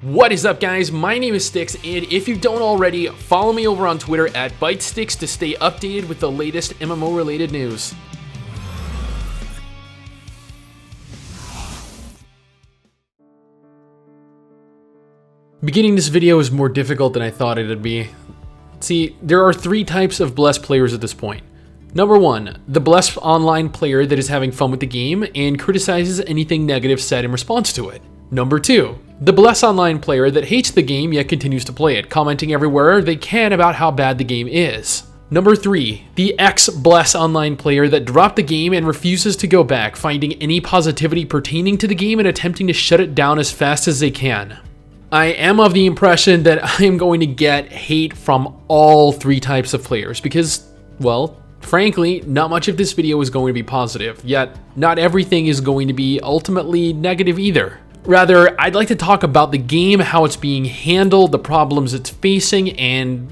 What is up, guys? My name is STIX, and if you don't already, follow me over on Twitter at ByteStix to stay updated with the latest MMO related news. Beginning this video is more difficult than I thought it'd be. See, there are three types of Blessed players at this point. Number one, the Blessed online player that is having fun with the game and criticizes anything negative said in response to it. Number two, the Blessed online player that hates the game yet continues to play it, commenting everywhere they can about how bad the game is. Number three, the ex-Blessed online player that dropped the game and refuses to go back, finding any positivity pertaining to the game and attempting to shut it down as fast as they can. I am of the impression that I am going to get hate from all three types of players because, well, frankly, not much of this video is going to be positive, yet not everything is going to be ultimately negative either. Rather, I'd like to talk about the game, how it's being handled, the problems it's facing, and,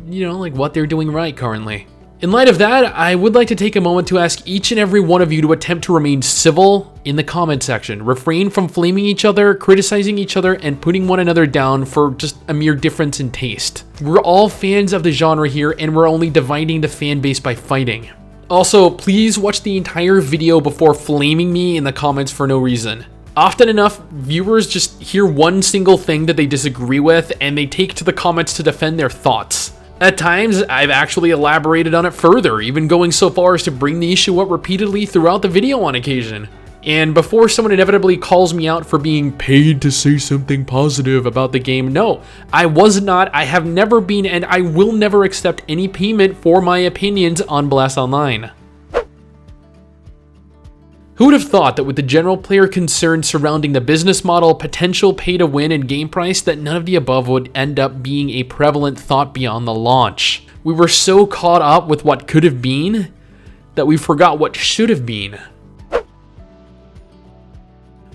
what they're doing right currently. In light of that, I would like to take a moment to ask each and every one of you to attempt to remain civil in the comment section. Refrain from flaming each other, criticizing each other, and putting one another down for just a mere difference in taste. We're all fans of the genre here, and we're only dividing the fan base by fighting. Also, please watch the entire video before flaming me in the comments for no reason. Often enough, viewers just hear one single thing that they disagree with and they take to the comments to defend their thoughts. At times, I've actually elaborated on it further, even going so far as to bring the issue up repeatedly throughout the video on occasion. And before someone inevitably calls me out for being paid to say something positive about the game, no, I was not, I have never been, and I will never accept any payment for my opinions on Blast Online. Who would have thought that with the general player concern surrounding the business model, potential pay to win, and game price, that none of the above would end up being a prevalent thought beyond the launch? We were so caught up with what could have been that we forgot what should have been.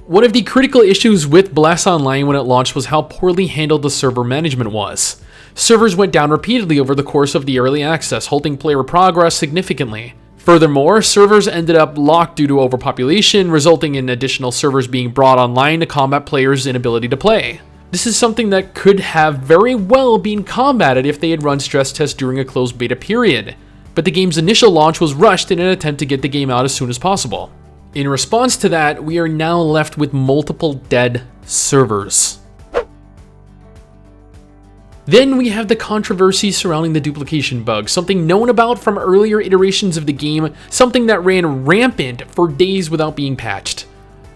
One of the critical issues with Blast Online when it launched was how poorly handled the server management was. Servers went down repeatedly over the course of the early access, halting player progress significantly. Furthermore, servers ended up locked due to overpopulation, resulting in additional servers being brought online to combat players' inability to play. This is something that could have very well been combated if they had run stress tests during a closed beta period, but the game's initial launch was rushed in an attempt to get the game out as soon as possible. In response to that, we are now left with multiple dead servers. Then we have the controversy surrounding the duplication bug, something known about from earlier iterations of the game, something that ran rampant for days without being patched.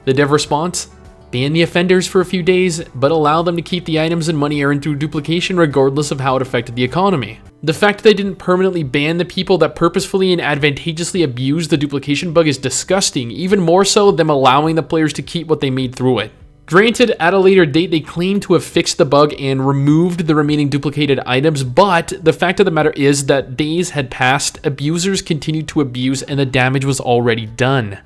The dev response? Ban the offenders for a few days, but allow them to keep the items and money earned through duplication regardless of how it affected the economy. The fact that they didn't permanently ban the people that purposefully and advantageously abused the duplication bug is disgusting, even more so than allowing the players to keep what they made through it. Granted, at a later date, they claim to have fixed the bug and removed the remaining duplicated items, but the fact of the matter is that days had passed, abusers continued to abuse, and the damage was already done.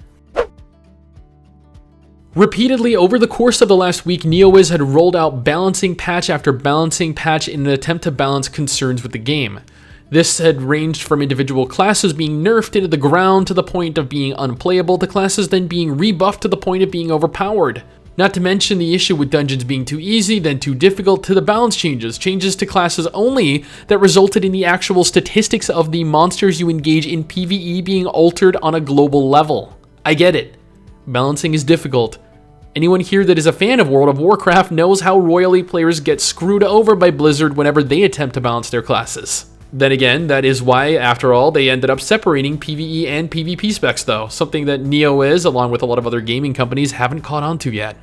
Repeatedly, over the course of the last week, NeoWiz had rolled out balancing patch after balancing patch in an attempt to balance concerns with the game. This had ranged from individual classes being nerfed into the ground to the point of being unplayable to classes then being rebuffed to the point of being overpowered. Not to mention the issue with dungeons being too easy, then too difficult, to the balance changes to classes only that resulted in the actual statistics of the monsters you engage in PvE being altered on a global level. I get it. Balancing is difficult. Anyone here that is a fan of World of Warcraft knows how royally players get screwed over by Blizzard whenever they attempt to balance their classes. Then again, that is why, after all, they ended up separating PvE and PvP specs though, something that NeoWiz, along with a lot of other gaming companies, haven't caught on to yet.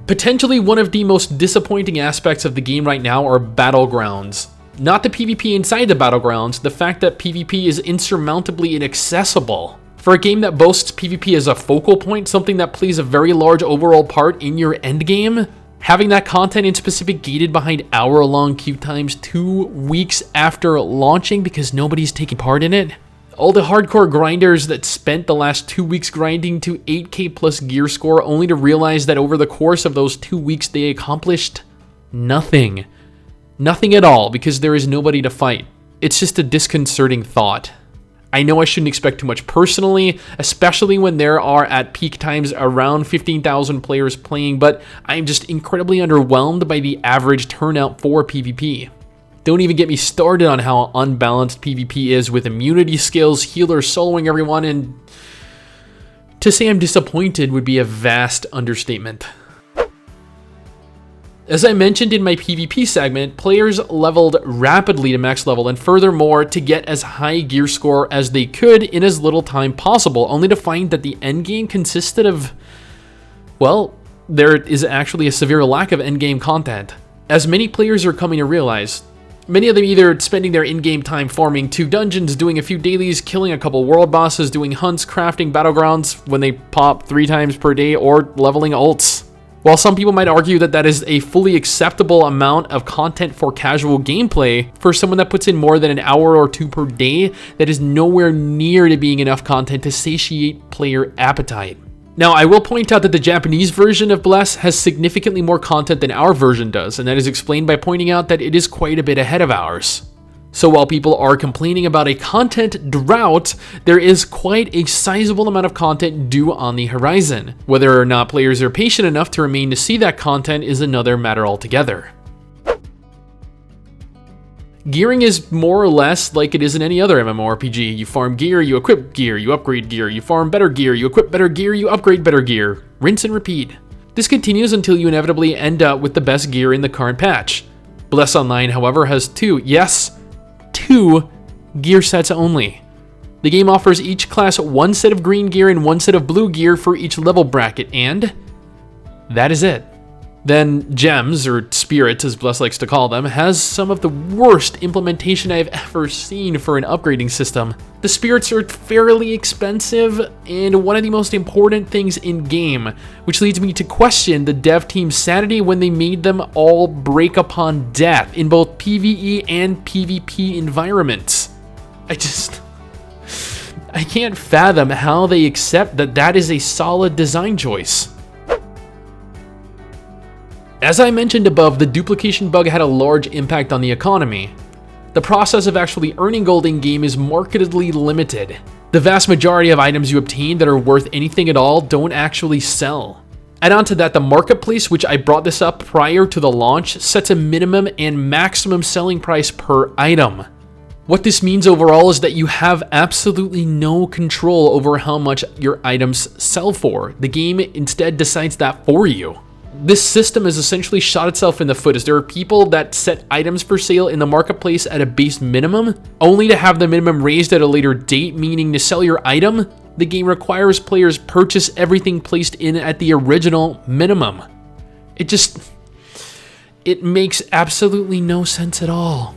Potentially one of the most disappointing aspects of the game right now are Battlegrounds. Not the PvP inside the Battlegrounds, the fact that PvP is insurmountably inaccessible. For a game that boasts PvP as a focal point, something that plays a very large overall part in your endgame, having that content in specific gated behind hour-long queue times 2 weeks after launching because nobody's taking part in it. All the hardcore grinders that spent the last 2 weeks grinding to 8k plus gear score only to realize that over the course of those 2 weeks they accomplished nothing. Nothing at all because there is nobody to fight. It's just a disconcerting thought. I know I shouldn't expect too much personally, especially when there are at peak times around 15,000 players playing, but I'm just incredibly underwhelmed by the average turnout for PvP. Don't even get me started on how unbalanced PvP is with immunity skills, healers soloing everyone, and to say I'm disappointed would be a vast understatement. As I mentioned in my PvP segment, players leveled rapidly to max level and furthermore to get as high gear score as they could in as little time possible, only to find that the endgame consisted of, well, there is actually a severe lack of endgame content. As many players are coming to realize, many of them either spending their in-game time farming 2 dungeons, doing a few dailies, killing a couple world bosses, doing hunts, crafting battlegrounds when they pop 3 times per day, or leveling ults. While some people might argue that that is a fully acceptable amount of content for casual gameplay, for someone that puts in more than an hour or 2 per day, that is nowhere near to being enough content to satiate player appetite. Now, I will point out that the Japanese version of Bless has significantly more content than our version does, and that is explained by pointing out that it is quite a bit ahead of ours. So while people are complaining about a content drought, there is quite a sizable amount of content due on the horizon. Whether or not players are patient enough to remain to see that content is another matter altogether. Gearing is more or less like it is in any other MMORPG. You farm gear, you equip gear, you upgrade gear, you farm better gear, you equip better gear, you upgrade better gear. Rinse and repeat. This continues until you inevitably end up with the best gear in the current patch. Bless Online, however, has 2 gear sets only. The game offers each class 1 set of green gear and 1 set of blue gear for each level bracket, and that is it. Then Gems, or Spirits as Bless likes to call them, has some of the worst implementation I've ever seen for an upgrading system. The Spirits are fairly expensive and one of the most important things in game, which leads me to question the dev team's sanity when they made them all break upon death in both PvE and PvP environments. I can't fathom how they accept that that is a solid design choice. As I mentioned above, the duplication bug had a large impact on the economy. The process of actually earning gold in-game is markedly limited. The vast majority of items you obtain that are worth anything at all don't actually sell. Add on to that, the marketplace, which I brought this up prior to the launch, sets a minimum and maximum selling price per item. What this means overall is that you have absolutely no control over how much your items sell for. The game instead decides that for you. This system has essentially shot itself in the foot, as there are people that set items for sale in the marketplace at a base minimum, only to have the minimum raised at a later date, meaning to sell your item, the game requires players purchase everything placed in at the original minimum. It makes absolutely no sense at all.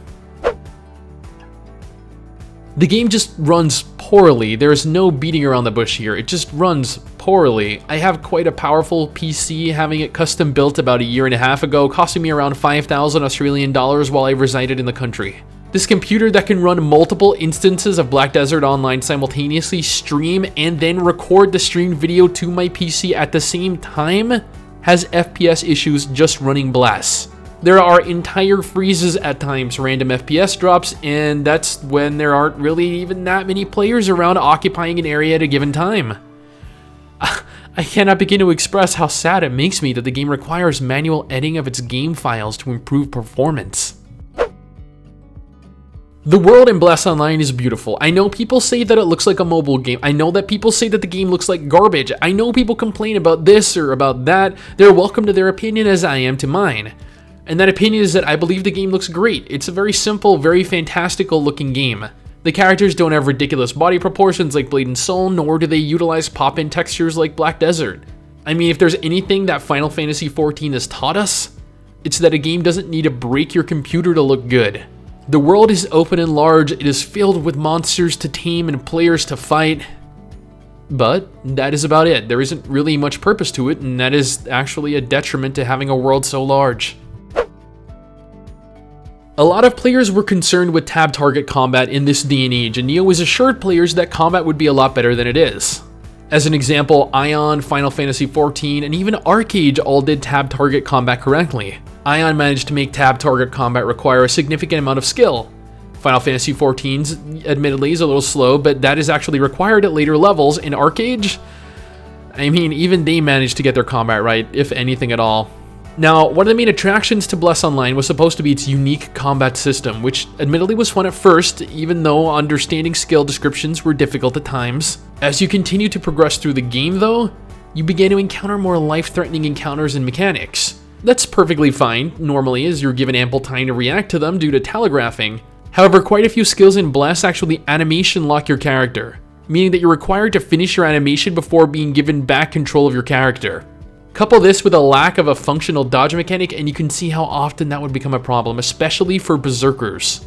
The game just runs poorly. There's no beating around the bush here. It just runs poorly. I have quite a powerful PC, having it custom built about a year and a half ago, costing me around 5,000 Australian dollars while I resided in the country. This computer that can run multiple instances of Black Desert Online simultaneously, stream, and then record the streamed video to my PC at the same time has FPS issues just running Bless. There are entire freezes at times, random FPS drops, and that's when there aren't really even that many players around occupying an area at a given time. I cannot begin to express how sad it makes me that the game requires manual editing of its game files to improve performance. The world in Bless Online is beautiful. I know people say that it looks like a mobile game. I know that people say that the game looks like garbage. I know people complain about this or about that. They're welcome to their opinion as I am to mine. And that opinion is that I believe the game looks great. It's a very simple, very fantastical looking game. The characters don't have ridiculous body proportions like Blade and Soul, nor do they utilize pop-in textures like Black Desert. I mean, if there's anything that Final Fantasy XIV has taught us, it's that a game doesn't need to break your computer to look good. The world is open and large, it is filled with monsters to tame and players to fight, but that is about it. There isn't really much purpose to it, and that is actually a detriment to having a world so large. A lot of players were concerned with tab target combat in this day and age, and Neo has assured players that combat would be a lot better than it is. As an example, Ion, Final Fantasy XIV, and even Arcade all did tab target combat correctly. Ion managed to make tab target combat require a significant amount of skill. Final Fantasy XIV's admittedly is a little slow, but that is actually required at later levels. In Arcade, I mean, even they managed to get their combat right, if anything at all. Now, one of the main attractions to Bless Online was supposed to be its unique combat system, which admittedly was fun at first, even though understanding skill descriptions were difficult at times. As you continue to progress through the game though, you begin to encounter more life-threatening encounters and mechanics. That's perfectly fine, normally, as you're given ample time to react to them due to telegraphing. However, quite a few skills in Bless actually animation lock your character, meaning that you're required to finish your animation before being given back control of your character. Couple this with a lack of a functional dodge mechanic and you can see how often that would become a problem, especially for berserkers.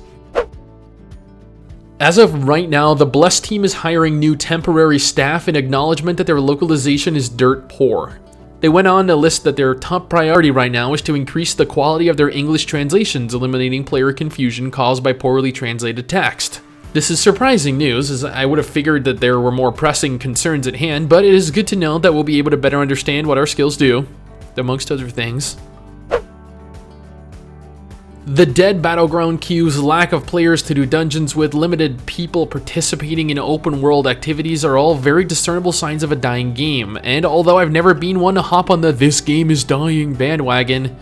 As of right now, the Bless team is hiring new temporary staff in acknowledgement that their localization is dirt poor. They went on to list that their top priority right now is to increase the quality of their English translations, eliminating player confusion caused by poorly translated text. This is surprising news, as I would have figured that there were more pressing concerns at hand, but it is good to know that we'll be able to better understand what our skills do, amongst other things. The dead Battleground queues, lack of players to do dungeons with, limited people participating in open world activities are all very discernible signs of a dying game, and although I've never been one to hop on the "this game is dying" bandwagon,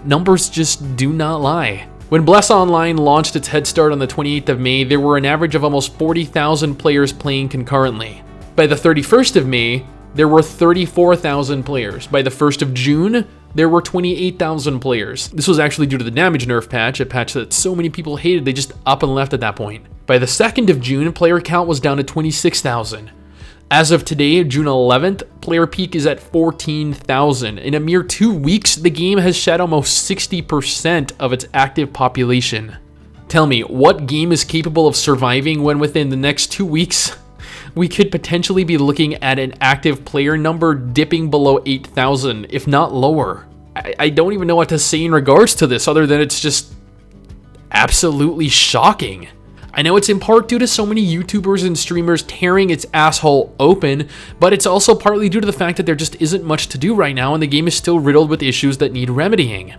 numbers just do not lie. When Bless Online launched its head start on the 28th of May, there were an average of almost 40,000 players playing concurrently. By the 31st of May, there were 34,000 players. By the 1st of June, there were 28,000 players. This was actually due to the damage nerf patch, a patch that so many people hated they just up and left at that point. By the 2nd of June, player count was down to 26,000. As of today, June 11th, player peak is at 14,000. In a mere 2 weeks, the game has shed almost 60% of its active population. Tell me, what game is capable of surviving when within the next 2 weeks, we could potentially be looking at an active player number dipping below 8,000, if not lower? I don't even know what to say in regards to this, other than it's just absolutely shocking. I know it's in part due to so many YouTubers and streamers tearing its asshole open, but it's also partly due to the fact that there just isn't much to do right now and the game is still riddled with issues that need remedying.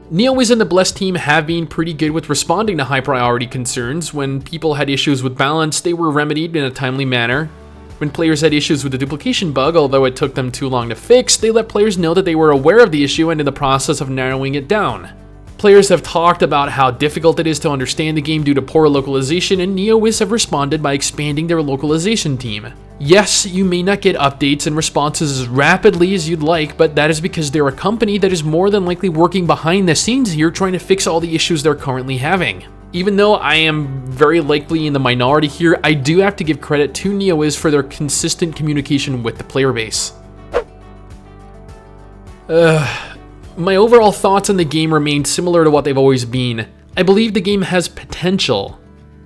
NeoWiz and the Bless team have been pretty good with responding to high priority concerns. When people had issues with balance, they were remedied in a timely manner. When players had issues with the duplication bug, although it took them too long to fix, they let players know that they were aware of the issue and in the process of narrowing it down. Players have talked about how difficult it is to understand the game due to poor localization, and NeoWiz have responded by expanding their localization team. Yes, you may not get updates and responses as rapidly as you'd like, but that is because they're a company that is more than likely working behind the scenes here trying to fix all the issues they're currently having. Even though I am very likely in the minority here, I do have to give credit to NeoWiz for their consistent communication with the player base. My overall thoughts on the game remain similar to what they've always been. I believe the game has potential.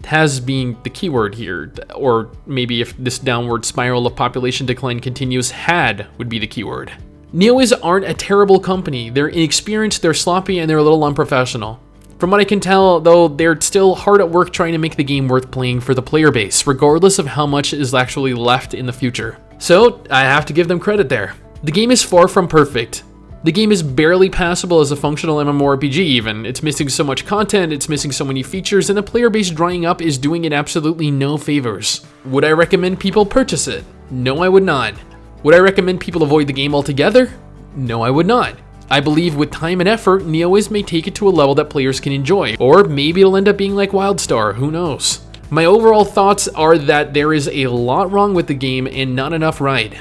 Has being the keyword here, or maybe if this downward spiral of population decline continues, had would be the keyword. NeoWiz aren't a terrible company. They're inexperienced, they're sloppy, and they're a little unprofessional. From what I can tell, though, they're still hard at work trying to make the game worth playing for the player base, regardless of how much is actually left in the future. So, I have to give them credit there. The game is far from perfect. The game is barely passable as a functional MMORPG even. It's missing so much content, it's missing so many features, and the player base drying up is doing it absolutely no favors. Would I recommend people purchase it? No, I would not. Would I recommend people avoid the game altogether? No, I would not. I believe with time and effort, NeoWiz may take it to a level that players can enjoy, or maybe it'll end up being like WildStar, who knows. My overall thoughts are that there is a lot wrong with the game and not enough right.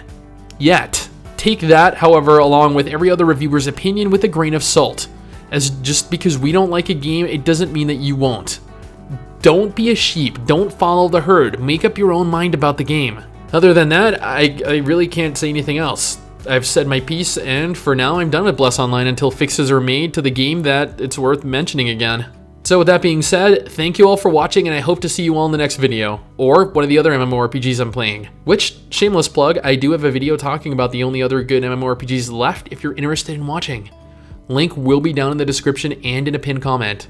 Yet. Take that, however, along with every other reviewer's opinion with a grain of salt, as just because we don't like a game, it doesn't mean that you won't. Don't be a sheep, don't follow the herd, make up your own mind about the game. Other than that, I really can't say anything else. I've said my piece, and for now I'm done with Bless Online until fixes are made to the game that it's worth mentioning again. So with that being said, thank you all for watching, and I hope to see you all in the next video, or one of the other MMORPGs I'm playing. Which, shameless plug, I do have a video talking about the only other good MMORPGs left if you're interested in watching. Link will be down in the description and in a pinned comment.